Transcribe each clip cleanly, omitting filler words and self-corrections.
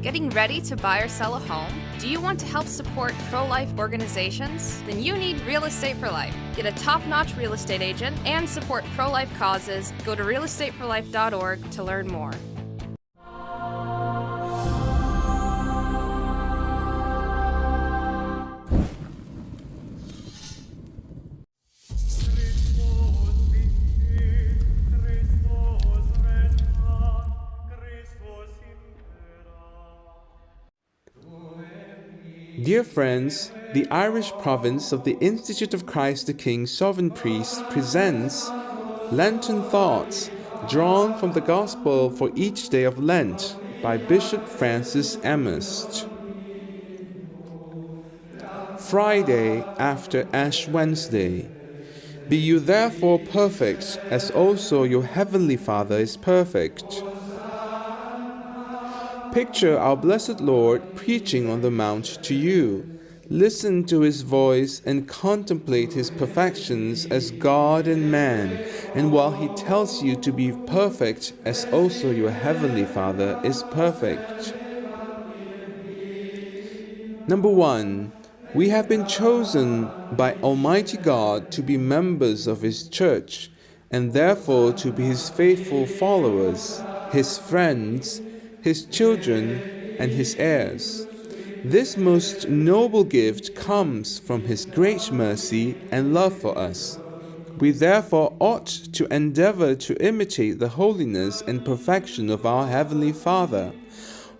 Getting ready to buy or sell a home? Do you want to help support pro-life organizations? Then you need Real Estate for Life. Get a top-notch real estate agent and support pro-life causes. Go to realestateforlife.org to learn more. Dear friends, the Irish province of the Institute of Christ the King Sovereign Priest presents Lenten Thoughts drawn from the Gospel for each day of Lent by Bishop Francis Amherst. Friday after Ash Wednesday. Be you therefore perfect, as also your heavenly Father is perfect. Picture our blessed Lord preaching on the Mount to you. Listen to his voice and contemplate his perfections as God and man, and while he tells you to be perfect as also your heavenly Father is perfect. Number 1. We have been chosen by Almighty God to be members of his church, and therefore to be his faithful followers, his friends, his children, and his heirs. This most noble gift comes from his great mercy and love for us. We therefore ought to endeavor to imitate the holiness and perfection of our Heavenly Father.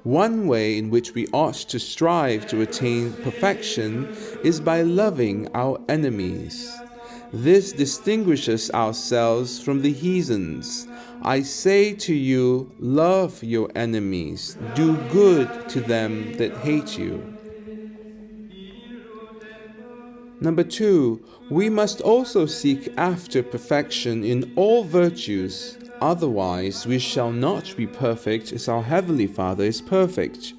One way in which we ought to strive to attain perfection is by loving our enemies. This distinguishes ourselves from the heathens. I say to you, love your enemies, do good to them that hate you. Number 2, we must also seek after perfection in all virtues. Otherwise, we shall not be perfect as our Heavenly Father is perfect.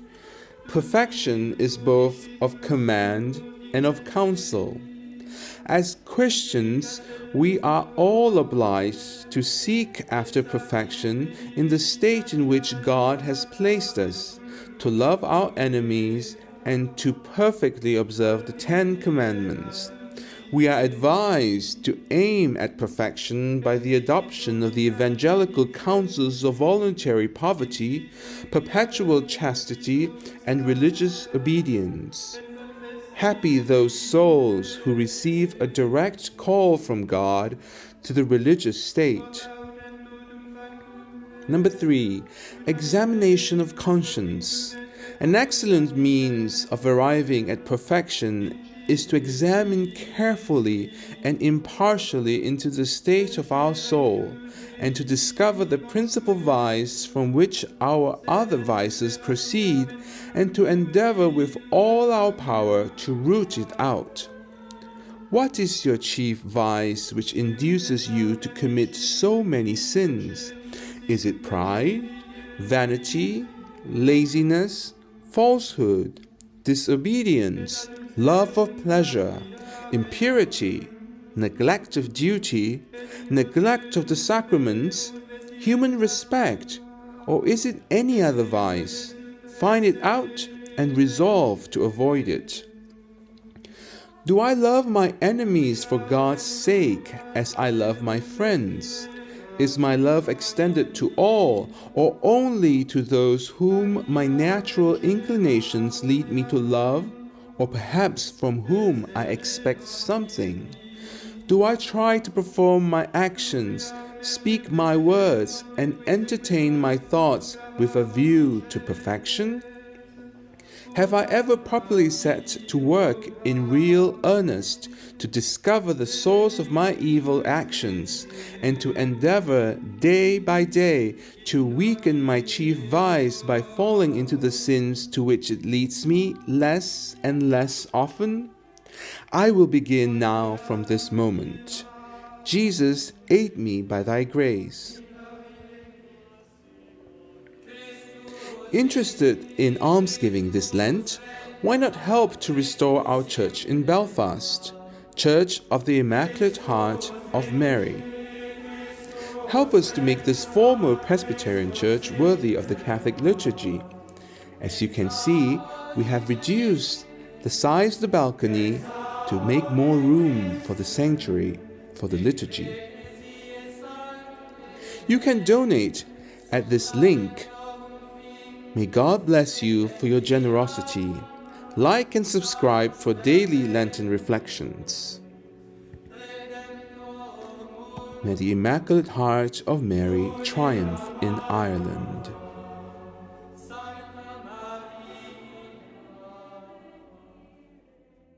Perfection is both of command and of counsel. As Christians, we are all obliged to seek after perfection in the state in which God has placed us, to love our enemies and to perfectly observe the 10 Commandments. We are advised to aim at perfection by the adoption of the evangelical counsels of voluntary poverty, perpetual chastity, and religious obedience. Happy those souls who receive a direct call from God to the religious state. Number 3, examination of conscience. An excellent means of arriving at perfection is to examine carefully and impartially into the state of our soul, and to discover the principal vice from which our other vices proceed, and to endeavor with all our power to root it out. What is your chief vice which induces you to commit so many sins? Is it pride, vanity, laziness, falsehood, disobedience, love of pleasure, impurity, neglect of duty, neglect of the sacraments, human respect, or is it any other vice? Find it out and resolve to avoid it. Do I love my enemies for God's sake as I love my friends? Is my love extended to all, or only to those whom my natural inclinations lead me to love, or perhaps from whom I expect something? Do I try to perform my actions, speak my words, and entertain my thoughts with a view to perfection? Have I ever properly set to work in real earnest to discover the source of my evil actions, and to endeavor day by day to weaken my chief vice by falling into the sins to which it leads me less and less often? I will begin now from this moment. Jesus, aid me by thy grace. Interested in almsgiving this Lent? Why not help to restore our church in Belfast, Church of the Immaculate Heart of Mary? Help us to make this former Presbyterian church worthy of the Catholic liturgy. As you can see, we have reduced the size of the balcony to make more room for the sanctuary, for the liturgy. You can donate at this link. May God bless you for your generosity. Like and subscribe for daily Lenten reflections. May the Immaculate Heart of Mary triumph in Ireland.